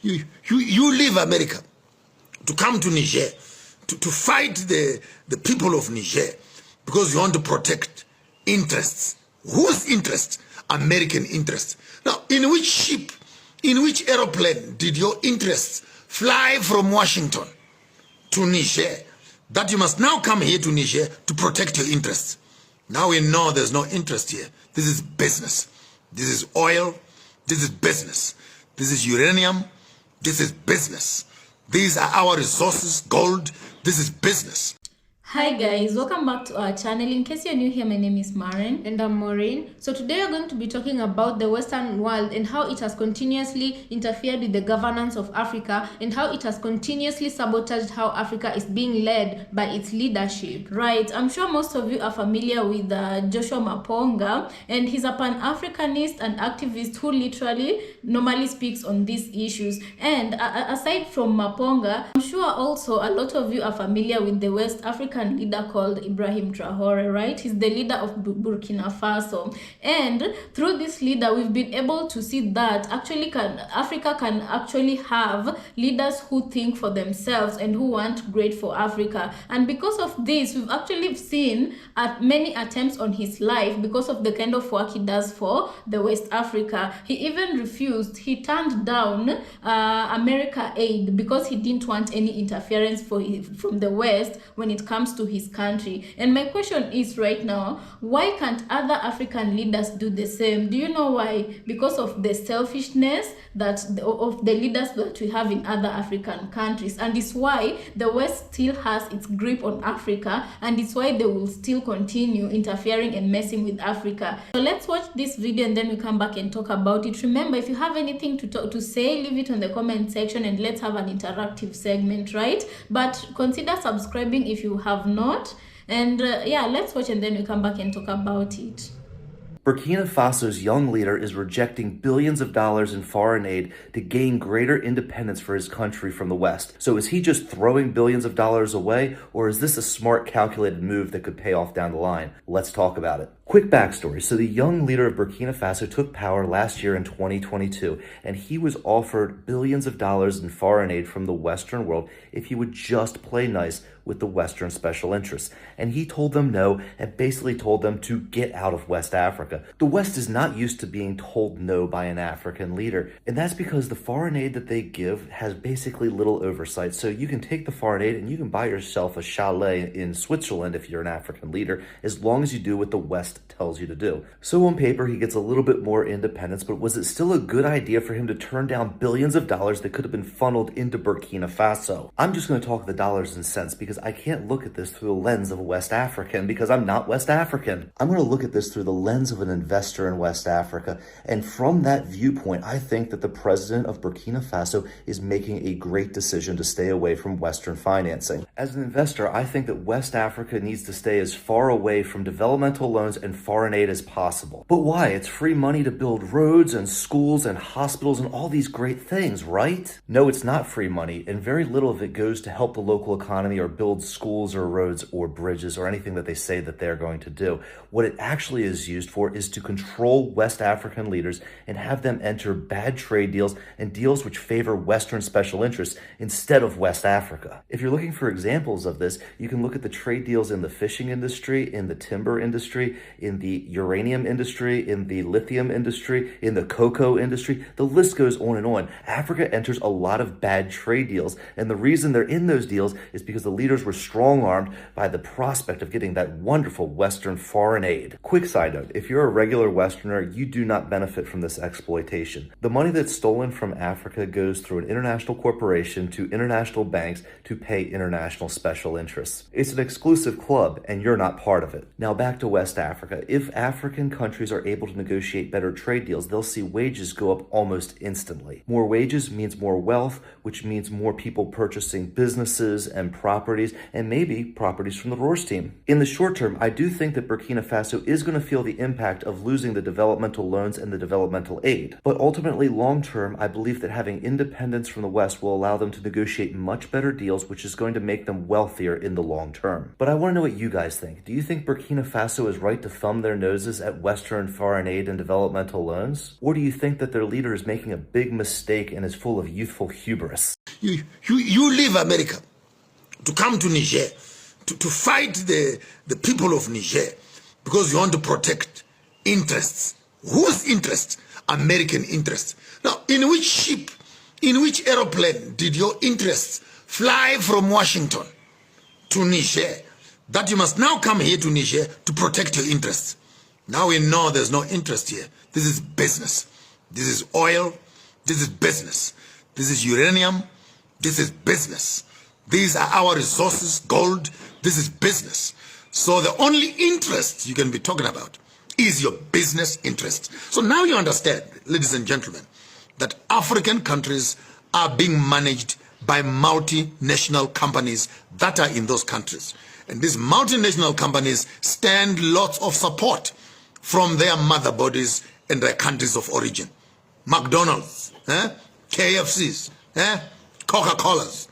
You leave America to come to Niger to fight the people of Niger because you want to protect interests. Whose interests? American interests. Now, in which ship, in which aeroplane did your interests fly from Washington to Niger? That you must now come here to Niger to protect your interests. Now we know there's no interest here. This is business. This is oil. This is business. This is uranium. This is business. These are our resources, gold. This is business. Hi guys, welcome back to our channel. In case you're new here, my name is Maren. And I'm Maureen. So today we're going to be talking about the Western world and how it has continuously interfered with the governance of Africa and how it has continuously sabotaged how Africa is being led by its leadership. Right, I'm sure most of you are familiar with Joshua Maponga, and he's a Pan-Africanist and activist who literally normally speaks on these issues. And aside from Maponga, I'm sure also a lot of you are familiar with the West African leader called Ibrahim Traore, right? He's the leader of Burkina Faso, and through this leader we've been able to see that Africa can actually have leaders who think for themselves and who want great for Africa. And because of this, we've actually seen many attempts on his life because of the kind of work he does for the West Africa. He even refused, he turned down America aid because he didn't want any interference from the West when it comes to his country. And my question is right now, why can't other African leaders do the same? Do you know why? Because of the selfishness of the leaders that we have in other African countries, and it's why the West still has its grip on Africa, and it's why they will still continue interfering and messing with Africa. So let's watch this video and then we come back and talk about it. Remember, if you have anything to say, leave it on the comment section and let's have an interactive segment, right? But consider subscribing if you have not, and yeah, let's watch and then we come back and talk about it. Burkina Faso's young leader is rejecting billions of dollars in foreign aid to gain greater independence for his country from the West. So is he just throwing billions of dollars away, or is this a smart, calculated move that could pay off down the line? Let's talk about it. Quick backstory. So the young leader of Burkina Faso took power last year in 2022, and he was offered billions of dollars in foreign aid from the Western world if he would just play nice with the Western special interests. And he told them no, and basically told them to get out of West Africa. The West is not used to being told no by an African leader, and that's because the foreign aid that they give has basically little oversight. So you can take the foreign aid and you can buy yourself a chalet in Switzerland if you're an African leader, as long as you do what the West tells you to do. So on paper, he gets a little bit more independence, but was it still a good idea for him to turn down billions of dollars that could have been funneled into Burkina Faso? I'm just going to talk the dollars and cents because I can't look at this through the lens of a West African because I'm not West African. I'm going to look at this through the lens of an investor in West Africa. And from that viewpoint, I think that the president of Burkina Faso is making a great decision to stay away from Western financing. As an investor, I think that West Africa needs to stay as far away from developmental loans and foreign aid as possible. But why? It's free money to build roads and schools and hospitals and all these great things, right? No, it's not free money, and very little of it goes to help the local economy or build schools or roads or bridges or anything that they say that they're going to do. What it actually is used for is to control West African leaders and have them enter bad trade deals and deals which favor Western special interests instead of West Africa. If you're looking for examples of this, you can look at the trade deals in the fishing industry, in the timber industry, in the uranium industry, in the lithium industry, in the cocoa industry. The list goes on and on. Africa enters a lot of bad trade deals, and the reason they're in those deals is because the leaders were strong-armed by the prospect of getting that wonderful Western foreign aid. Quick side note, if you're a regular Westerner, you do not benefit from this exploitation. The money that's stolen from Africa goes through an international corporation to international banks to pay international special interests. It's an exclusive club, and you're not part of it. Now back to West Africa. If African countries are able to negotiate better trade deals, they'll see wages go up almost instantly. More wages means more wealth, which means more people purchasing businesses and properties, and maybe properties from the Roars team. In the short term, I do think that Burkina Faso is going to feel the impact of losing the developmental loans and the developmental aid. But ultimately, long term, I believe that having independence from the West will allow them to negotiate much better deals, which is going to make them wealthier in the long term. But I want to know what you guys think. Do you think Burkina Faso is right to thumb their noses at Western foreign aid and developmental loans? Or do you think that their leader is making a big mistake and is full of youthful hubris? You leave America to come to Niger to fight the people of Niger because you want to protect interests. Whose interests? American interests. Now, in which ship, in which aeroplane did your interests fly from Washington to Niger, that you must now come here to Niger to protect your interests? Now we know there's no interest here. This is business. This is oil. This is business. This is uranium. This is business. These are our resources, gold. This is business. So the only interest you can be talking about is your business interest. So now you understand, ladies and gentlemen, that African countries are being managed by multinational companies that are in those countries. And these multinational companies stand lots of support from their mother bodies and their countries of origin. McDonald's, KFCs, Coca-Colas,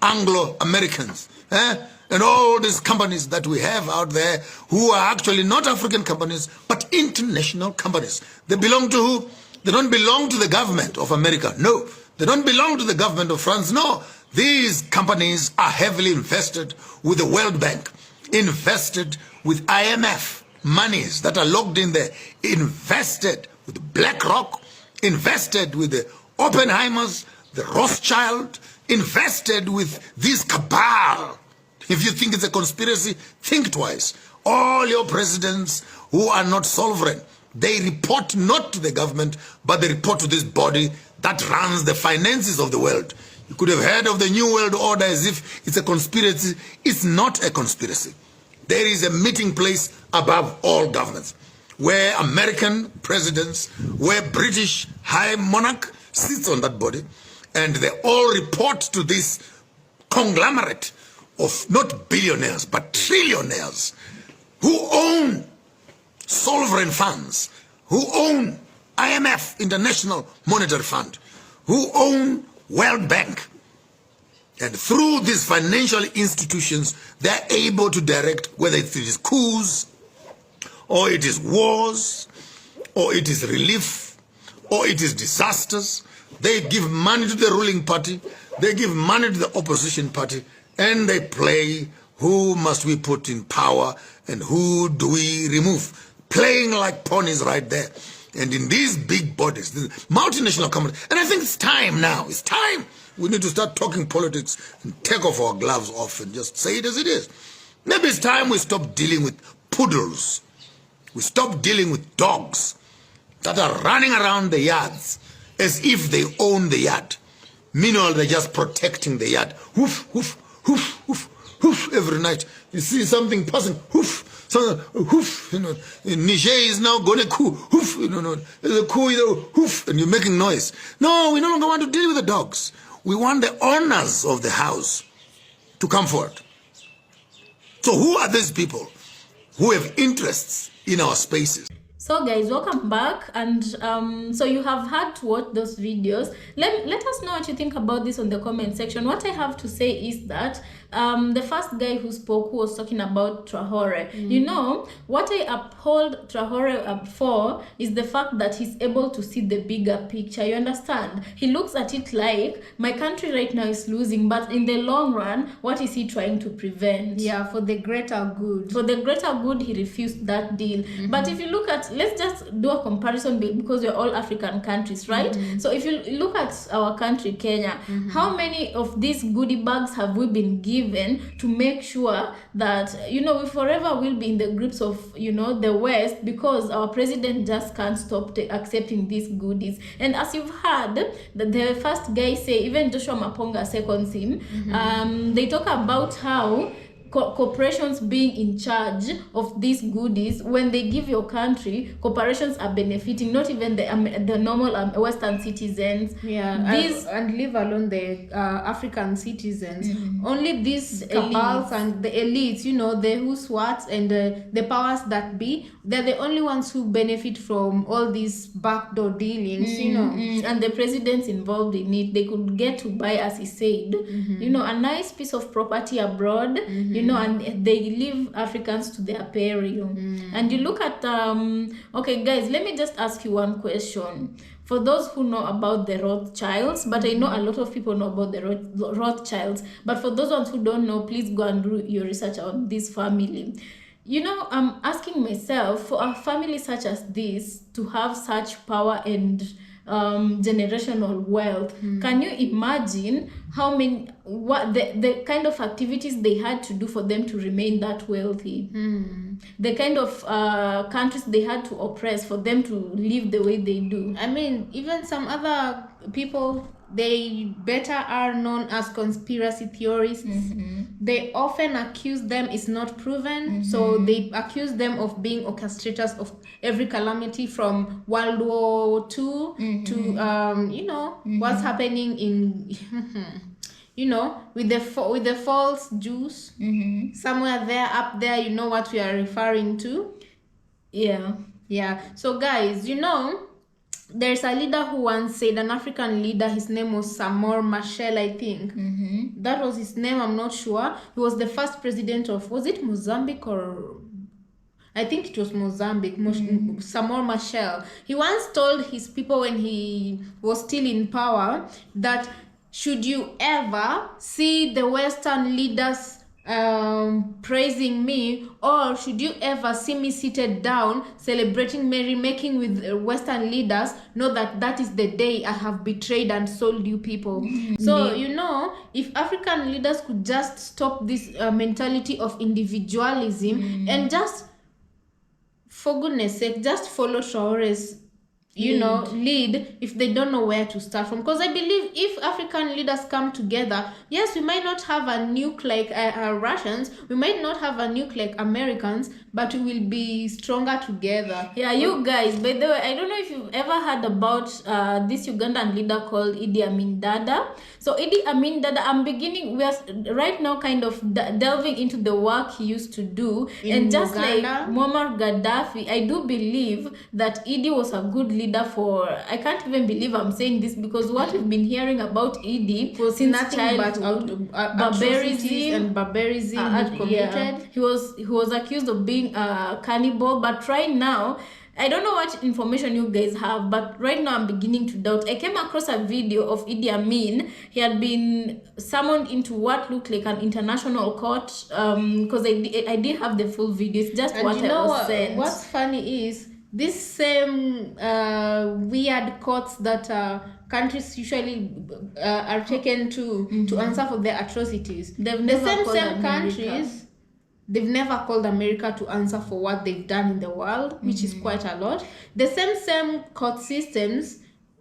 Anglo-Americans, and all these companies that we have out there who are actually not African companies, but international companies. They belong to who? They don't belong to the government of America. No. They don't belong to the government of France. No. These companies are heavily invested with the World Bank, invested with IMF monies that are locked in there, invested with BlackRock, invested with the Oppenheimers, the Rothschild, invested with this cabal. If you think it's a conspiracy, think twice. All your presidents who are not sovereign, they report not to the government, but they report to this body that runs the finances of the world. You could have heard of the New World Order as if it's a conspiracy. It's not a conspiracy. There is a meeting place above all governments, where American presidents, where British high monarch sits on that body, and they all report to this conglomerate of not billionaires, but trillionaires who own sovereign funds, who own IMF, International Monetary Fund, who own World Bank. And through these financial institutions, they're able to direct whether it is coups, or it is wars, or it is relief, or it is disasters. They give money to the ruling party, they give money to the opposition party, and they play who must we put in power and who do we remove. Playing like ponies right there. And in these big bodies, the multinational companies, and I think it's time now, it's time. We need to start talking politics and take off our gloves off and just say it as it is. Maybe it's time we stop dealing with poodles. We stop dealing with dogs that are running around the yards as if they own the yard. Meanwhile, they're just protecting the yard. Hoof, hoof, hoof, hoof, hoof every night. You see something passing, hoof, something, hoof. You know, Niger is now going to coup, hoof. You know, there's a coup, hoof, and you're making noise. No, we no longer want to deal with the dogs. We want the owners of the house to come forward. So who are these people who have interests in our spaces? So guys, welcome back, and so you have had to watch those videos. Let us know what you think about this on the comment section. What I have to say is that the first guy who spoke, who was talking about Traore, you know, what I uphold Traore up for is the fact that he's able to see the bigger picture. You understand? He looks at it like, my country right now is losing, but in the long run, what is he trying to prevent? Yeah, for the greater good. For the greater good, he refused that deal. But if you look at, let's just do a comparison because we're all African countries, right? So if you look at our country, Kenya, how many of these goodie bags have we been given to make sure that, you know, we forever will be in the grips of, you know, the West, because our president just can't stop accepting these goodies. And as you've heard, the first guy say, even Joshua Maponga seconds him, they talk about how corporations being in charge of these goodies. When they give your country, corporations are benefiting, not even the normal Western citizens. Yeah, and leave alone the African citizens. Only these cabals and the elites, you know, the who swats and the powers that be, they're the only ones who benefit from all these backdoor dealings, you know. And the president's involved in it. They could get to buy, as he said, you know, a nice piece of property abroad, you know, and they leave Africans to their peril. And you look at okay guys, let me just ask you one question. For those who know about the Rothschilds, but I know a lot of people know about the Rothschilds, but for those ones who don't know, please go and do your research on this family. You know, I'm asking myself, for a family such as this to have such power and generational wealth, can you imagine how many, what the kind of activities they had to do for them to remain that wealthy? The kind of countries they had to oppress for them to live the way they do. I mean, even some other people, they better are known as conspiracy theorists. They often accuse them, it's not proven, so they accuse them of being orchestrators of every calamity from World War II to you know, what's happening in you know, with the false Jews, somewhere there, up there, you know what we are referring to. Yeah. So guys, you know, there's a leader who once said, an African leader, his name was Samor Machel, I think. That was his name, I'm not sure. He was the first president of, was it Mozambique or... I think it was Mozambique, Samor Machel. He once told his people when he was still in power that should you ever see the Western leaders praising me, or should you ever see me seated down celebrating merrymaking with Western leaders, know that that is the day I have betrayed and sold you people. So you know, if African leaders could just stop this mentality of individualism and just, for goodness sake, just follow Traore's lead if they don't know where to start from. Because I believe if African leaders come together, yes, we might not have a nuke like Russians, we might not have a nuke like Americans, but we will be stronger together. Yeah, you guys, by the way, I don't know if you've ever heard about this Ugandan leader called Idi Amin Dada. So Idi Amin Dada, we are right now kind of delving into the work he used to do. And just Uganda, like Muammar Gaddafi, I do believe that Idi was a good leader for, I can't even believe I'm saying this, because what we've been hearing about Idi was since nothing childhood, but barbarism he committed. He was accused of being a cannibal, but right now, I don't know what information you guys have, but right now I'm beginning to doubt. I came across a video of Idi Amin. He had been summoned into what looked like an international court, because I did have the full video. It's just and what I was saying. What's funny is this same weird courts that countries usually are taken to answer for their atrocities. The same countries, they've never called America to answer for what they've done in the world, which is quite a lot. The same court systems,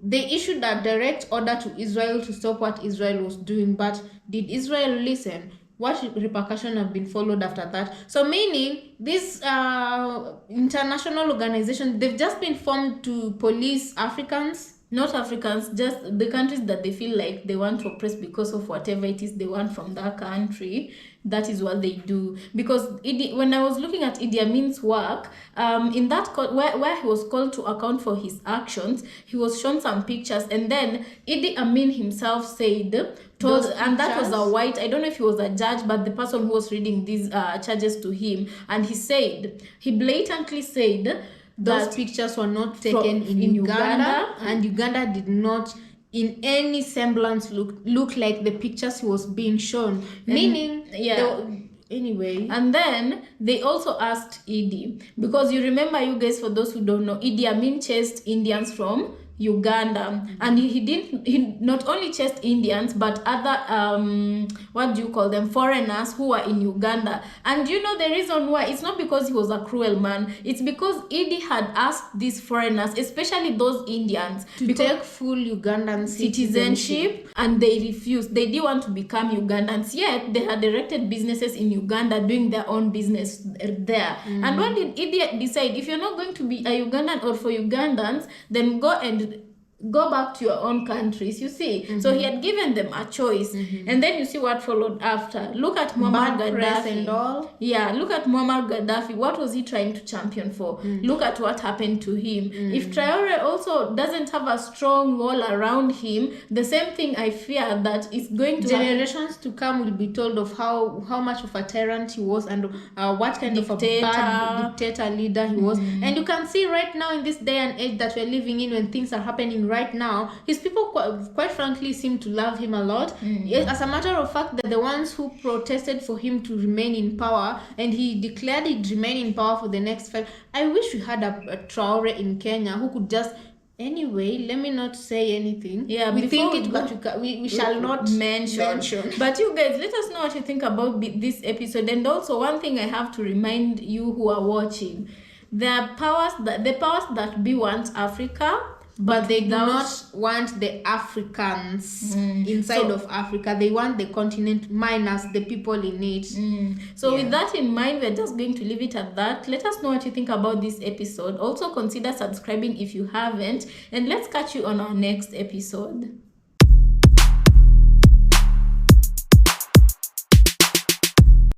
they issued a direct order to Israel to stop what Israel was doing, but did Israel listen? What repercussions have been followed after that? So meaning, this international organization, they've just been formed to police Africans. Not Africans, just the countries that they feel like they want to oppress because of whatever it is they want from that country. That is what they do. Because when I was looking at Idi Amin's work, in that court, where he was called to account for his actions, he was shown some pictures, and then Idi Amin himself said, and that was a white, I don't know if he was a judge, but the person who was reading these charges to him, and he blatantly said, those pictures were not taken in Uganda, and Uganda did not in any semblance look like the pictures he was being shown. Meaning, anyway. And then they also asked Idi, because you remember, you guys, for those who don't know, Idi Amin chased Indians from Uganda, and he not only chased Indians but other what do you call them, foreigners who were in Uganda. And you know the reason why? It's not because he was a cruel man, it's because Idi had asked these foreigners, especially those Indians, to take full Ugandan citizenship, and they refused. They didn't want to become Ugandans, yet they had erected businesses in Uganda doing their own business there. And what did Idi decide? If you're not going to be a Ugandan or for Ugandans, then go and go back to your own countries, you see. So he had given them a choice. And then you see what followed after. Look at Muammar Bad press Gaddafi and all. Yeah, look at Muammar Gaddafi. What was he trying to champion for? Look at what happened to him. If Traore also doesn't have a strong wall around him, the same thing I fear that is going to happen. Generations to come will be told of how much of a tyrant he was, and what kind of a bad dictator leader he was. And you can see right now in this day and age that we're living in, when things are happening right now, his people quite frankly seem to love him a lot. As a matter of fact, they're the ones who protested for him to remain in power, and he declared he'd remain in power for the next 5. I wish we had a Traore in Kenya who could just... Anyway, let me not say anything. Yeah, we think before it, we but we shall not mention. But you guys, let us know what you think about this episode. And also, one thing I have to remind you who are watching: the powers that be want Africa, but they do not want the Africans inside of Africa. They want the continent minus the people in it. So with that in mind, we're just going to leave it at that. Let us know what you think about this episode. Also consider subscribing if you haven't, and let's catch you on our next episode.